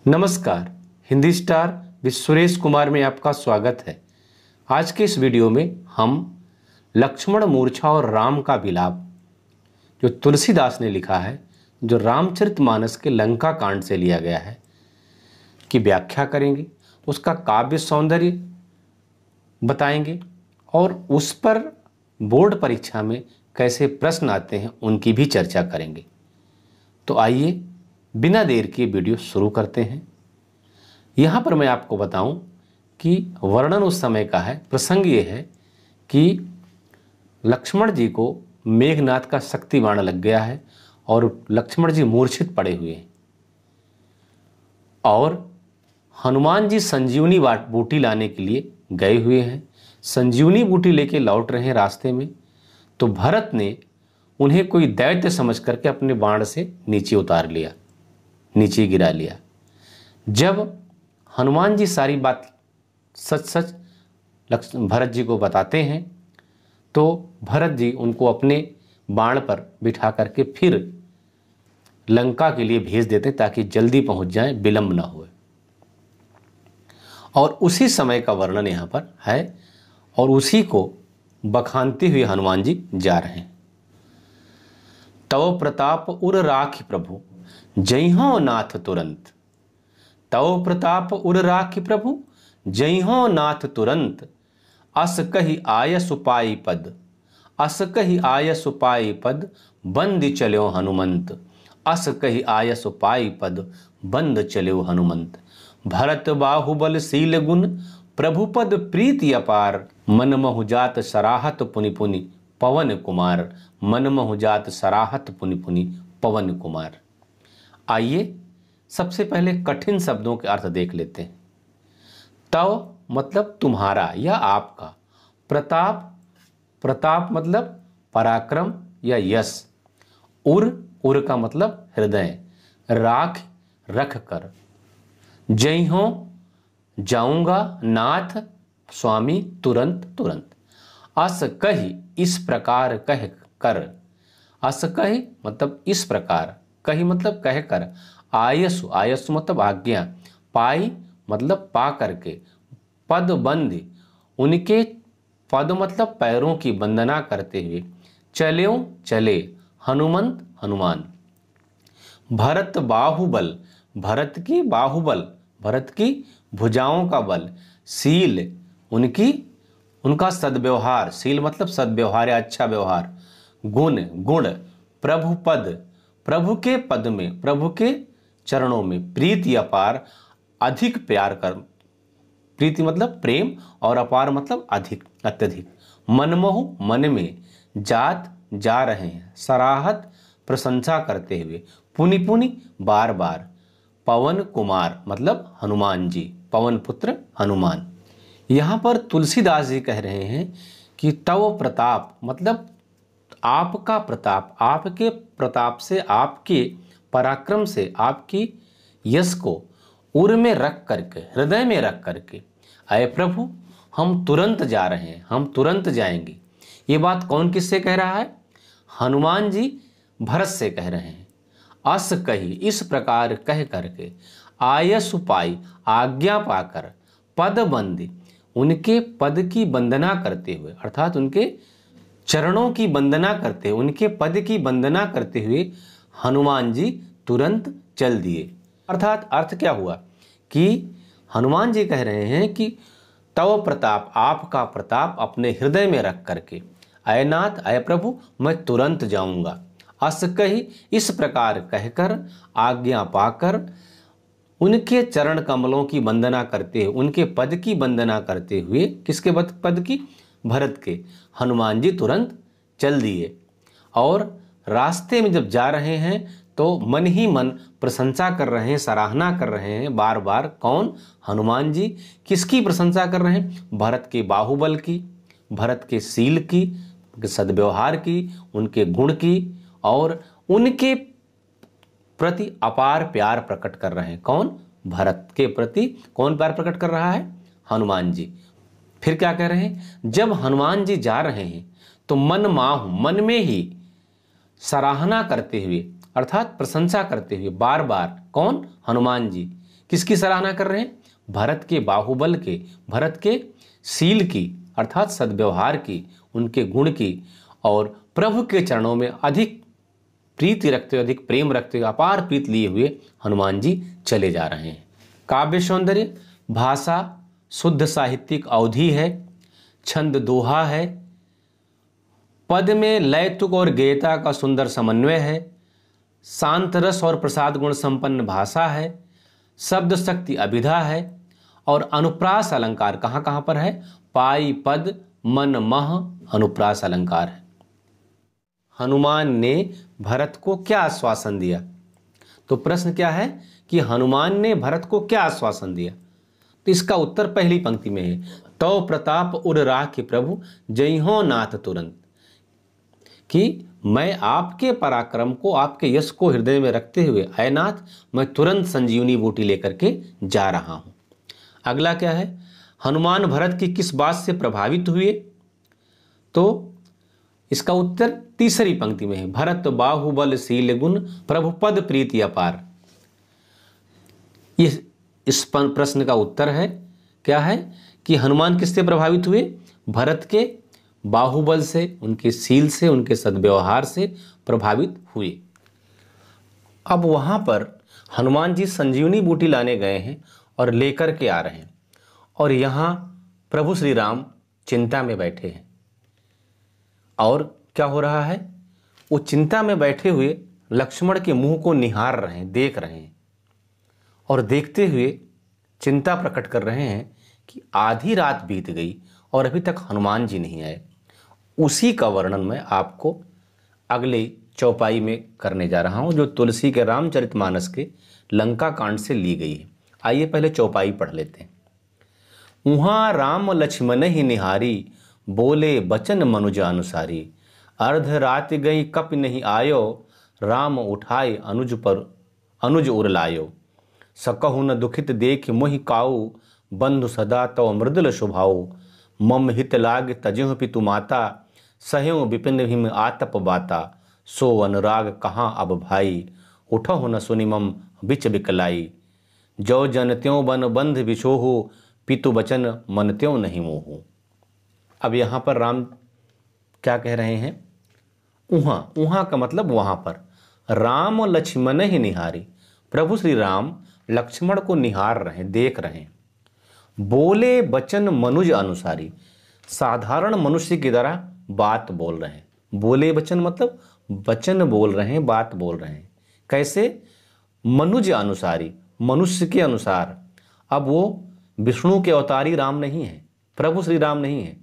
नमस्कार, Hindi star with Suresh Kumar में आपका स्वागत है। आज के इस वीडियो में हम लक्ष्मण मूर्छा और राम का विलाप जो तुलसीदास ने लिखा है, जो रामचरितमानस के लंका कांड से लिया गया है, की व्याख्या करेंगे, उसका काव्य सौंदर्य बताएंगे और उस पर बोर्ड परीक्षा में कैसे प्रश्न आते हैं उनकी भी चर्चा करेंगे। तो आइए बिना देर के वीडियो शुरू करते हैं। यहाँ पर मैं आपको बताऊं कि वर्णन उस समय का है। प्रसंग ये है कि लक्ष्मण जी को मेघनाथ का शक्ति बाण लग गया है और लक्ष्मण जी मूर्छित पड़े हुए हैं और हनुमान जी संजीवनी बूटी लाने के लिए गए हुए हैं। संजीवनी बूटी लेके लौट रहे हैं रास्ते में, तो भरत ने उन्हें कोई दैत्य समझ करके अपने बाण से नीचे उतार लिया, नीचे गिरा लिया। जब हनुमान जी सारी बात सच सच भरत जी को बताते हैं तो भरत जी उनको अपने बाण पर बिठा करके फिर लंका के लिए भेज देते ताकि जल्दी पहुंच जाएं, विलंब ना हो। और उसी समय का वर्णन यहाँ पर है और उसी को बखानते हुए हनुमान जी जा रहे हैं। तव प्रताप उर राखि प्रभु जइहो नाथ तुरंत। तव प्रताप उर राखि प्रभु जइहो नाथ तुरंत। अस कहि आय सुपाई पद। अस कहि आय सुपाई पद बंद चल्यो हनुमंत। अस कहि आय सुपाई पद बंद चल्यो हनुमंत। भरत बाहुबल शील गुण प्रभु पद प्रीति अपार। मन महु जात सराहत पुनि पुनि पवन कुमार। मन महु जात सराहत पुनि पुनि पवन कुमार। आइए सबसे पहले कठिन शब्दों के अर्थ देख लेते हैं। तव मतलब तुम्हारा या आपका। प्रताप, प्रताप मतलब पराक्रम या यश। उर, उर का मतलब हृदय। राख, रख कर। जइहो जाऊंगा, नाथ स्वामी, तुरंत तुरंत। अस कहि इस प्रकार कह कर। अस कहि मतलब इस प्रकार, कही मतलब कह कर। आयसु, आयसु मतलब आज्ञा। पाई मतलब पा करके। पद बंद, उनके पद मतलब पैरों की वंदना करते हुए। चल्यों चले, हनुमंत हनुमान। भरत बाहुबल, भरत की बाहुबल, भरत की भुजाओं का बल। शील, उनका सद्व्यवहार। शील मतलब सद्व्यवहार या अच्छा व्यवहार। गुण, गुण। प्रभु पद, प्रभु के पद में, प्रभु के चरणों में। प्रीति अपार, अधिक प्यार कर। प्रीति मतलब प्रेम और अपार मतलब अधिक, अत्यधिक। मनमोह मन में। जात जा रहे हैं। सराहत प्रशंसा करते हुए। पुनि पुनि बार बार। पवन कुमार मतलब हनुमान जी, पवन पुत्र हनुमान। यहाँ पर तुलसीदास जी कह रहे हैं कि तव प्रताप मतलब आपका प्रताप, आपके प्रताप से, आपके पराक्रम से, आपकी यश को उर में रख करके, हृदय में रख करके, अय प्रभु हम तुरंत जा रहे हैं, हम तुरंत जाएंगे। ये बात कौन किससे कह रहा है? हनुमान जी भरत से कह रहे हैं। अस कही इस प्रकार कह करके। आयस पाई आज्ञा पाकर। पद बंदी उनके पद की वंदना करते हुए, अर्थात उनके चरणों की वंदना करते हुए, उनके पद की वंदना करते हुए हनुमान जी तुरंत चल दिए। अर्थात अर्थ क्या हुआ कि हनुमान जी कह रहे हैं कि तव प्रताप, आपका प्रताप अपने हृदय में रख करके, अय नाथ, अय प्रभु मैं तुरंत जाऊंगा। अस कही इस प्रकार कहकर, आज्ञा पाकर, उनके चरण कमलों की वंदना करते हुए, उनके पद की वंदना करते हुए, किसके पद की? भरत के। हनुमान जी तुरंत चल दिए और रास्ते में जब जा रहे हैं तो मन ही मन प्रशंसा कर रहे हैं, सराहना कर रहे हैं बार बार। कौन? हनुमान जी। किसकी प्रशंसा कर रहे हैं? भरत के बाहुबल की, भरत के शील की, सद्व्यवहार की, उनके गुण की और उनके प्रति अपार प्यार प्रकट कर रहे हैं। कौन? भरत के प्रति कौन प्यार प्रकट कर रहा है? हनुमान जी। फिर क्या कह रहे हैं? जब हनुमान जी जा रहे हैं तो मन माहु, मन में ही सराहना करते हुए, अर्थात प्रशंसा करते हुए बार बार। कौन? हनुमान जी। किसकी सराहना कर रहे हैं? भरत के बाहुबल के, भरत के शील की अर्थात सद्व्यवहार की, उनके गुण की, और प्रभु के चरणों में अधिक प्रीति रखते हुए, अधिक प्रेम रखते हुए, अपार प्रीत लिए हुए हनुमान जी चले जा रहे हैं। काव्य सौंदर्य, भाषा शुद्ध साहित्यिक अवधि है, छंद दोहा है, पद में लय तुक और गेयता का सुंदर समन्वय है, शांत रस और प्रसाद गुण संपन्न भाषा है, शब्द शक्ति अभिधा है, और अनुप्रास अलंकार कहाँ कहाँ पर है? पाई पद मन मह अनुप्रास अलंकार है। हनुमान ने भरत को क्या आश्वासन दिया? तो प्रश्न क्या है कि हनुमान ने भरत को क्या आश्वासन दिया? तो इसका उत्तर पहली पंक्ति में है, तो प्रताप उर राखि प्रभु जइहो नाथ तुरंत, कि मैं आपके पराक्रम को, आपके यश को हृदय में रखते हुए अय नाथ मैं तुरंत संजीवनी बूटी लेकर के जा रहा हूं। अगला क्या है? हनुमान भरत की किस बात से प्रभावित हुए? तो इसका उत्तर तीसरी पंक्ति में है, भरत बाहुबल शील गुण प्रभु पद प्रीति अपार। इस प्रश्न का उत्तर है क्या है कि हनुमान किससे प्रभावित हुए? भरत के बाहुबल से, उनके शील से, उनके सद्व्यवहार से प्रभावित हुए। अब वहां पर हनुमान जी संजीवनी बूटी लाने गए हैं और लेकर के आ रहे हैं, और यहां प्रभु श्री राम चिंता में बैठे हैं। और क्या हो रहा है? वो चिंता में बैठे हुए लक्ष्मण के मुंह को निहार रहे हैं, देख रहे हैं, और देखते हुए चिंता प्रकट कर रहे हैं कि आधी रात बीत गई और अभी तक हनुमान जी नहीं आए। उसी का वर्णन मैं आपको अगले चौपाई में करने जा रहा हूं, जो तुलसी के रामचरितमानस के लंका कांड से ली गई है। आइए पहले चौपाई पढ़ लेते हैं। उहाँ राम लक्ष्मण ही निहारी, बोले बचन मनुज अनुसारी, अर्ध रात गई कप नहीं आयो, राम उठाए अनुज उर लायो, सकहु न दुखित देख मोहि काऊ, बंधु सदा तव मृदुल स्वभाव, मम हित लाग तजहु पितु माता, सहयो विपिन हिम आतप बाता, सो अनुराग कहाँ अब भाई, उठहु न सुनि मम बिच बिकलाई, जो जन त्यों बन बंध बिछोहु, पितु बचन मन त्यों नहीं मोहू। अब यहाँ पर राम क्या कह रहे हैं? उहाँ, उहाँ का मतलब वहाँ पर। राम लक्ष्मण ही निहारी, प्रभु श्री राम लक्ष्मण को निहार रहे हैं, देख रहे हैं। बोले बचन मनुज अनुसारी, साधारण मनुष्य की तरह बात बोल रहे हैं। बोले बचन मतलब वचन बोल रहे हैं, बात बोल रहे हैं। कैसे? मनुज अनुसारी, मनुष्य के अनुसार। अब वो विष्णु के अवतारी राम नहीं है, प्रभु श्री राम नहीं है,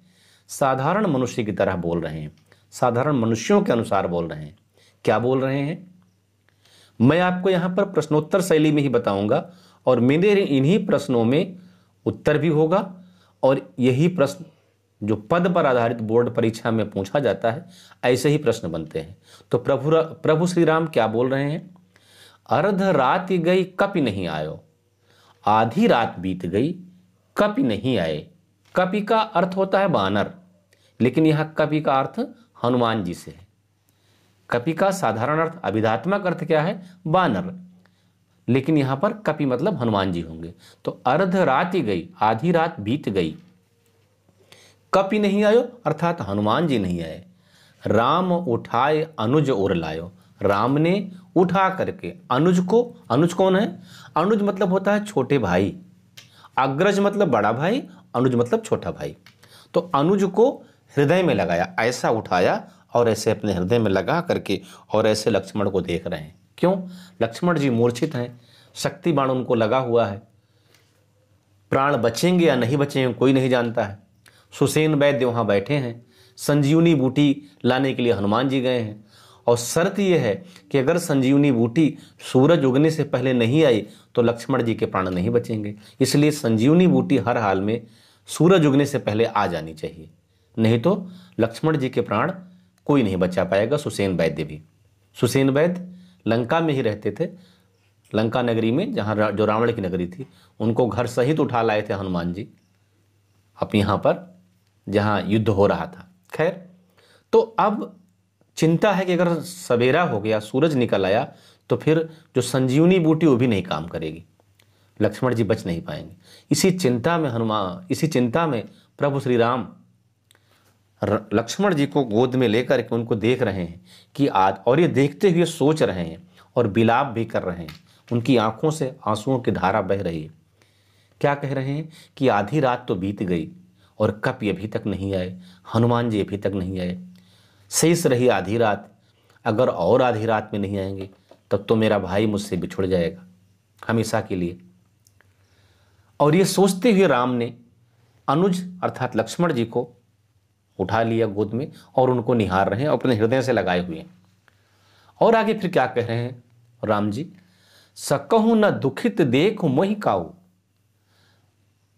साधारण मनुष्य की तरह बोल रहे हैं, साधारण मनुष्यों के अनुसार बोल रहे हैं। क्या बोल रहे हैं? मैं आपको यहां पर प्रश्नोत्तर शैली में ही बताऊंगा, और मेरे इन्हीं प्रश्नों में उत्तर भी होगा, और यही प्रश्न जो पद पर आधारित बोर्ड परीक्षा में पूछा जाता है, ऐसे ही प्रश्न बनते हैं। तो प्रभु श्री राम क्या बोल रहे हैं? अर्ध रात गई कपि नहीं आयो, आधी रात बीत गई कपि नहीं आए। कपि का अर्थ होता है बानर, लेकिन यहां कपि का अर्थ हनुमान जी से है। कपि का साधारण अर्थ, अभिधात्मक अर्थ क्या है? बानर, लेकिन यहां पर कपि मतलब हनुमान जी होंगे। तो अर्ध रात गई, आधी रात बीत गई, कपि नहीं आयो अर्थात हनुमान जी नहीं आए। राम उठाए अनुज उर लायो, राम ने उठा करके अनुज को, अनुज कौन है? अनुज मतलब होता है छोटे भाई, अग्रज मतलब बड़ा भाई, अनुज मतलब छोटा भाई। तो अनुज को हृदय में लगाया, ऐसा उठाया और ऐसे अपने हृदय में लगा करके, और ऐसे लक्ष्मण को देख रहे हैं। क्यों? लक्ष्मण जी मूर्छित हैं, शक्ति बाण उनको लगा हुआ है, प्राण बचेंगे या नहीं बचेंगे कोई नहीं जानता है। सुसेन वैद्य वहां बैठे हैं, संजीवनी बूटी लाने के लिए हनुमान जी गए हैं, और शर्त यह है कि अगर संजीवनी बूटी सूरज उगने से पहले नहीं आई तो लक्ष्मण जी के प्राण नहीं बचेंगे। इसलिए संजीवनी बूटी हर हाल में सूरज उगने से पहले आ जानी चाहिए, नहीं तो लक्ष्मण जी के प्राण कोई नहीं बचा पाएगा, सुसेन वैद्य भी। सुसेन वैद्य लंका में ही रहते थे, लंका नगरी में, जहाँ जो रावण की नगरी थी, उनको घर सहित उठा लाए थे हनुमान जी अपने यहाँ पर, जहाँ युद्ध हो रहा था। खैर, तो अब चिंता है कि अगर सवेरा हो गया, सूरज निकल आया, तो फिर जो संजीवनी बूटी वो भी नहीं काम करेगी। लक्ष्मण जी बच नहीं पाएंगे। इसी चिंता में प्रभु श्री राम लक्ष्मण जी को गोद में लेकर के उनको देख रहे हैं कि आज, और ये देखते हुए सोच रहे हैं और विलाप भी कर रहे हैं। उनकी आंखों से आंसुओं की धारा बह रही है। क्या कह रहे हैं कि आधी रात तो बीत गई और कब ये अभी तक नहीं आए, हनुमान जी अभी तक नहीं आए। शेष रही आधी रात, अगर और आधी रात में नहीं आएंगे तब तो मेरा भाई मुझसे बिछुड़ जाएगा हमेशा के लिए। और ये सोचते हुए राम ने अनुज अर्थात लक्ष्मण जी को उठा लिया गोद में और उनको निहार रहे हैं, अपने हृदय से लगाए हुए हैं। और आगे फिर क्या कह रहे हैं राम जी, सकहु न दुखित देखु मोहि काऊ।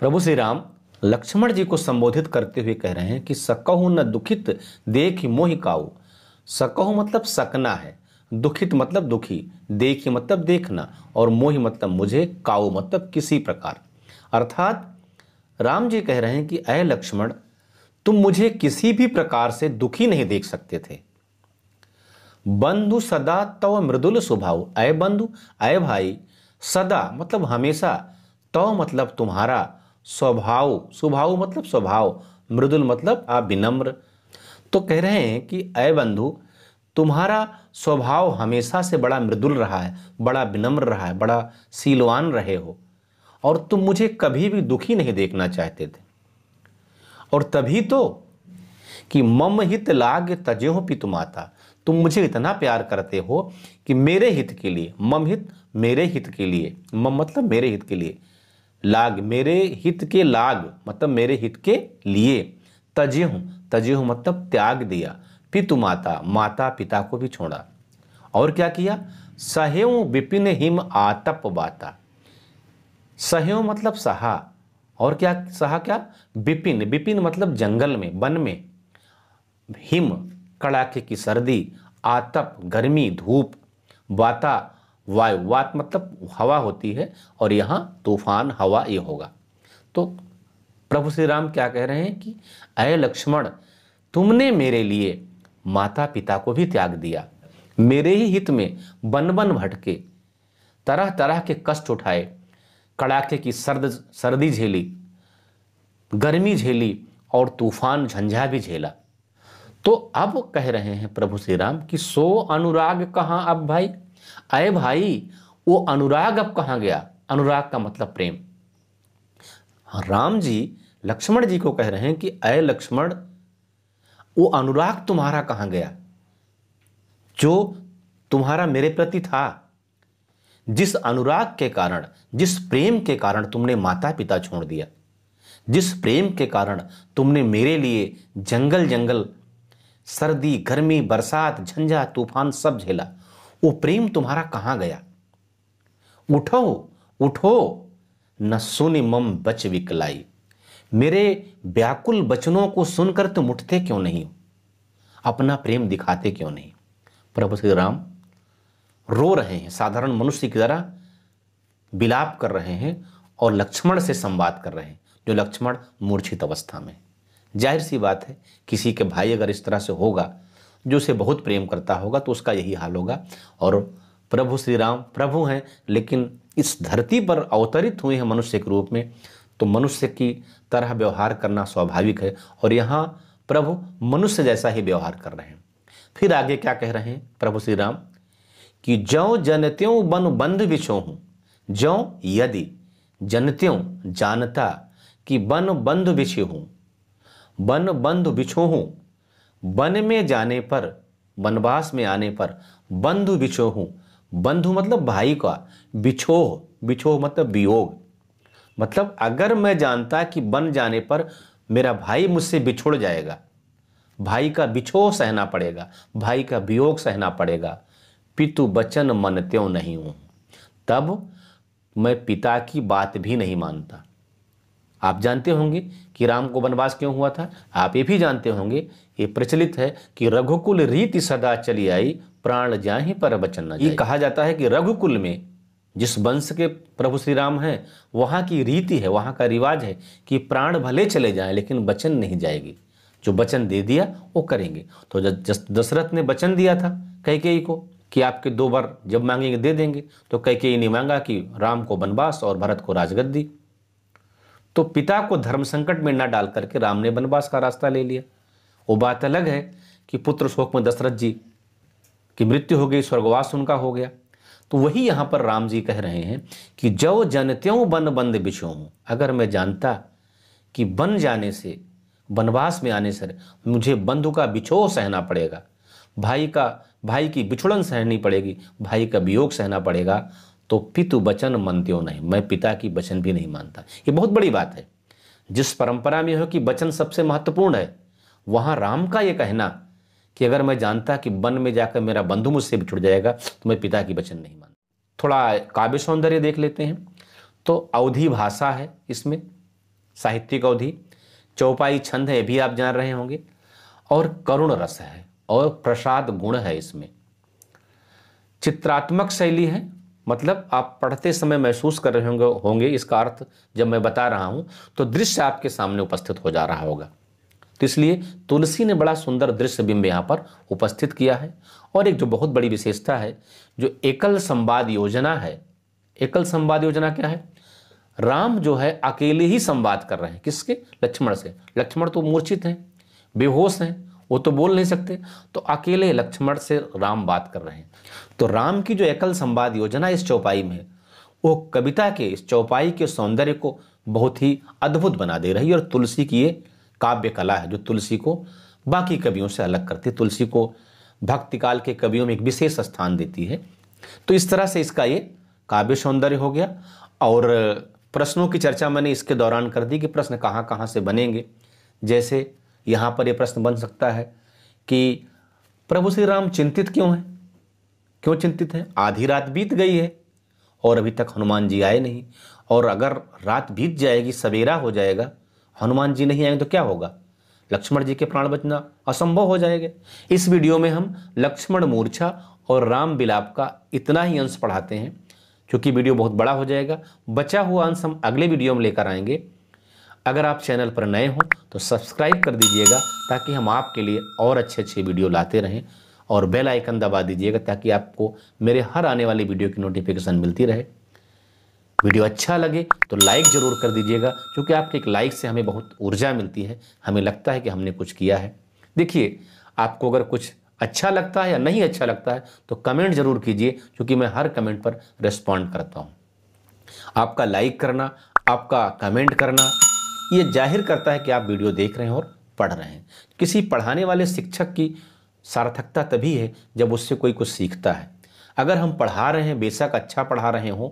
प्रभु श्री राम लक्ष्मण जी को संबोधित करते हुए कह रहे हैं कि सकहु न दुखित देखि मोहि काऊ। सकहु मतलब सकना है, दुखित मतलब दुखी, देखि मतलब देखना, और मोहि मतलब मुझे, काऊ मतलब किसी प्रकार। अर्थात राम जी कह रहे हैं कि अय लक्ष्मण, तुम मुझे किसी भी प्रकार से दुखी नहीं देख सकते थे। बंधु सदा तव मृदुल स्वभाव। अय बंधु, अय भाई, सदा मतलब हमेशा, तव मतलब तुम्हारा, स्वभाव, स्वभाव मतलब स्वभाव, मृदुल मतलब विनम्र। तो कह रहे हैं कि अय बंधु, तुम्हारा स्वभाव हमेशा से बड़ा मृदुल रहा है, बड़ा विनम्र रहा है, बड़ा शीलवान रहे हो, और तुम मुझे कभी भी दुखी नहीं देखना चाहते थे। और तभी तो कि मम हित लाग तजेहो पितु माता, तुम मुझे इतना प्यार करते हो कि मेरे हित के लिए, मम हित मेरे हित के लिए, मम मतलब मेरे हित के लिए, लाग मेरे हित के, लाग मतलब मेरे हित के लिए, तजेहु, तजेहु मतलब त्याग दिया, पितु माता, माता पिता को भी छोड़ा। और क्या किया, सहेऊ विपिन हिम आतप बाता। सहेऊ मतलब सहा, और क्या सहा, क्या विपिन, विपिन मतलब जंगल में, वन में, हिम कड़ाके की सर्दी, आतप गर्मी धूप, वाता वायु, वात मतलब हवा होती है, और यहाँ तूफान हवा ये होगा। तो प्रभु श्री राम क्या कह रहे हैं कि अय लक्ष्मण, तुमने मेरे लिए माता पिता को भी त्याग दिया, मेरे ही हित में वन वन भटके, तरह तरह के कष्ट उठाए, कड़ाके की सर्दी झेली, गर्मी झेली, और तूफान झंझा भी झेला। तो अब कह रहे हैं प्रभु श्री राम कि सो अनुराग कहाँ अब भाई। अय भाई, वो अनुराग अब कहाँ गया। अनुराग का मतलब प्रेम। राम जी लक्ष्मण जी को कह रहे हैं कि अय लक्ष्मण, वो अनुराग तुम्हारा कहाँ गया जो तुम्हारा मेरे प्रति था। जिस अनुराग के कारण, जिस प्रेम के कारण तुमने माता पिता छोड़ दिया, जिस प्रेम के कारण तुमने मेरे लिए जंगल जंगल, सर्दी गर्मी बरसात झंझा तूफान सब झेला, वो प्रेम तुम्हारा कहाँ गया। उठो उठो, न सुनि मम बच विकलाई। मेरे व्याकुल वचनों को सुनकर तुम उठते क्यों नहीं हो, अपना प्रेम दिखाते क्यों नहीं। प्रभु श्री राम रो रहे हैं, साधारण मनुष्य की तरह विलाप कर रहे हैं और लक्ष्मण से संवाद कर रहे हैं, जो लक्ष्मण मूर्छित अवस्था में। जाहिर सी बात है, किसी के भाई अगर इस तरह से होगा, जो उसे बहुत प्रेम करता होगा, तो उसका यही हाल होगा। और प्रभु श्री राम प्रभु हैं, लेकिन इस धरती पर अवतरित हुए हैं मनुष्य के रूप में, तो मनुष्य की तरह व्यवहार करना स्वाभाविक है, और यहाँ प्रभु मनुष्य जैसा ही व्यवहार कर रहे हैं। फिर आगे क्या कह रहे हैं प्रभु श्री राम कि ज्यों जनत्यों बन बंध बिछो हूँ। ज्यों यदि, जनत्यों जानता, कि बन बंध बिछे हूँ, बन बंध बिछो हूँ, वन में जाने पर, वनवास में आने पर, बंधु बिछो हूँ। बंधु मतलब भाई का, बिछोह, बिछोह मतलब वियोग, मतलब अगर मैं जानता कि बन जाने पर मेरा भाई मुझसे बिछुड़ जाएगा, भाई का बिछोह सहना पड़ेगा, भाई का वियोग सहना पड़ेगा, पितु बचन मन त्यों नहीं हूँ, तब मैं पिता की बात भी नहीं मानता। आप जानते होंगे कि राम को वनवास क्यों हुआ था। आप ये भी जानते होंगे, ये प्रचलित है कि रघुकुल रीति सदा चली आई, प्राण जाहि पर वचन न जाई। ये कहा जाता है कि रघुकुल में, जिस वंश के प्रभु श्री राम हैं, वहाँ की रीति है, वहाँ का रिवाज है कि प्राण भले चले जाएं लेकिन वचन नहीं जाएगी। जो वचन दे दिया वो करेंगे। तो दशरथ ने वचन दिया था कैकेयी को कि आपके 2 वर जब मांगेंगे दे देंगे। तो कैकेयी ने मांगा कि राम को वनवास और भरत को राजगद्दी। तो पिता को धर्म संकट में न डाल करके राम ने वनवास का रास्ता ले लिया। वो बात अलग है कि पुत्र शोक में दशरथ जी की मृत्यु हो गई, स्वर्गवास उनका हो गया। तो वही यहाँ पर राम जी कह रहे हैं कि जो जन त्यों बन बंद बिछो हूँ, अगर मैं जानता कि बन जाने से, वनवास में आने से मुझे बंधु का बिछोह सहना पड़ेगा, भाई की बिछुड़न सहनी पड़ेगी, भाई का वियोग सहना पड़ेगा, तो पितु बचन मनत्यो नहीं, मैं पिता की वचन भी नहीं मानता। ये बहुत बड़ी बात है। जिस परंपरा में हो कि वचन सबसे महत्वपूर्ण है, वहाँ राम का ये कहना कि अगर मैं जानता कि वन में जाकर मेरा बंधु मुझसे बिछुड़ जाएगा तो मैं पिता की वचन नहीं मानता। थोड़ा काव्य सौंदर्य देख लेते हैं। तो अवधी भाषा है इसमें, साहित्यिक अवधि, चौपाई छंद है, ये भी आप जान रहे होंगे, और करुण रस है और प्रसाद गुण है इसमें। चित्रात्मक शैली है, मतलब आप पढ़ते समय महसूस कर रहे होंगे इसका अर्थ जब मैं बता रहा हूं तो दृश्य आपके सामने उपस्थित हो जा रहा होगा। तो इसलिए तुलसी ने बड़ा सुंदर दृश्य बिंब यहाँ पर उपस्थित किया है। और एक जो बहुत बड़ी विशेषता है, जो एकल संवाद योजना है। एकल संवाद योजना क्या है? राम जो है अकेले ही संवाद कर रहे हैं। किसके? लक्ष्मण से। लक्ष्मण तो मूर्छित हैं, बेहोश हैं, वो तो बोल नहीं सकते, तो अकेले लक्ष्मण से राम बात कर रहे हैं। तो राम की जो एकल संवाद योजना इस चौपाई में है, वो कविता के इस चौपाई के सौंदर्य को बहुत ही अद्भुत बना दे रही है। और तुलसी की ये काव्य कला है जो तुलसी को बाकी कवियों से अलग करती है, तुलसी को भक्ति काल के कवियों में एक विशेष स्थान देती है। तो इस तरह से इसका ये काव्य सौंदर्य हो गया। और प्रश्नों की चर्चा मैंने इसके दौरान कर दी कि प्रश्न कहाँ कहाँ से बनेंगे। जैसे यहाँ पर ये प्रश्न बन सकता है कि प्रभु श्री राम चिंतित क्यों हैं? क्यों चिंतित हैं? आधी रात बीत गई है और अभी तक हनुमान जी आए नहीं, और अगर रात बीत जाएगी, सवेरा हो जाएगा, हनुमान जी नहीं आएंगे तो क्या होगा? लक्ष्मण जी के प्राण बचना असंभव हो जाएगा। इस वीडियो में हम लक्ष्मण मूर्छा और राम विलाप का इतना ही अंश पढ़ाते हैं, क्योंकि वीडियो बहुत बड़ा हो जाएगा। बचा हुआ अंश हम अगले वीडियो में लेकर आएंगे। अगर आप चैनल पर नए हो तो सब्सक्राइब कर दीजिएगा, ताकि हम आपके लिए और अच्छे अच्छे वीडियो लाते रहें, और बेल आइकन दबा दीजिएगा ताकि आपको मेरे हर आने वाली वीडियो की नोटिफिकेशन मिलती रहे। वीडियो अच्छा लगे तो लाइक ज़रूर कर दीजिएगा, क्योंकि आपके एक लाइक से हमें बहुत ऊर्जा मिलती है, हमें लगता है कि हमने कुछ किया है। देखिए, आपको अगर कुछ अच्छा लगता है या नहीं अच्छा लगता है तो कमेंट जरूर कीजिए, क्योंकि मैं हर कमेंट पर रिस्पॉन्ड करता हूँ। आपका लाइक करना, आपका कमेंट करना, ये जाहिर करता है कि आप वीडियो देख रहे हैं और पढ़ रहे हैं। किसी पढ़ाने वाले शिक्षक की सार्थकता तभी है जब उससे कोई कुछ सीखता है। अगर हम पढ़ा रहे हैं, बेशक अच्छा पढ़ा रहे हों,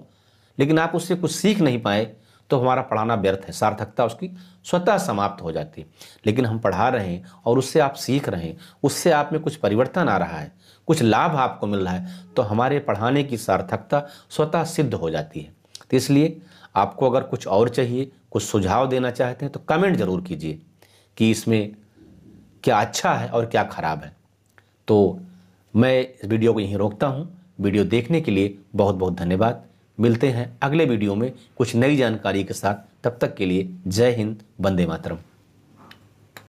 लेकिन आप उससे कुछ सीख नहीं पाए तो हमारा पढ़ाना व्यर्थ है, सार्थकता उसकी स्वतः समाप्त हो जाती है। लेकिन हम पढ़ा रहे हैं और उससे आप सीख रहे हैं, उससे आप में कुछ परिवर्तन आ रहा है, कुछ लाभ आपको मिल रहा है, तो हमारे पढ़ाने की सार्थकता स्वतः सिद्ध हो जाती है। तो इसलिए आपको अगर कुछ और चाहिए, कुछ सुझाव देना चाहते हैं तो कमेंट जरूर कीजिए कि इसमें क्या अच्छा है और क्या खराब है। तो मैं इस वीडियो को यहीं रोकता हूँ। वीडियो देखने के लिए बहुत बहुत धन्यवाद। मिलते हैं अगले वीडियो में कुछ नई जानकारी के साथ। तब तक के लिए जय हिंद, वंदे मातरम।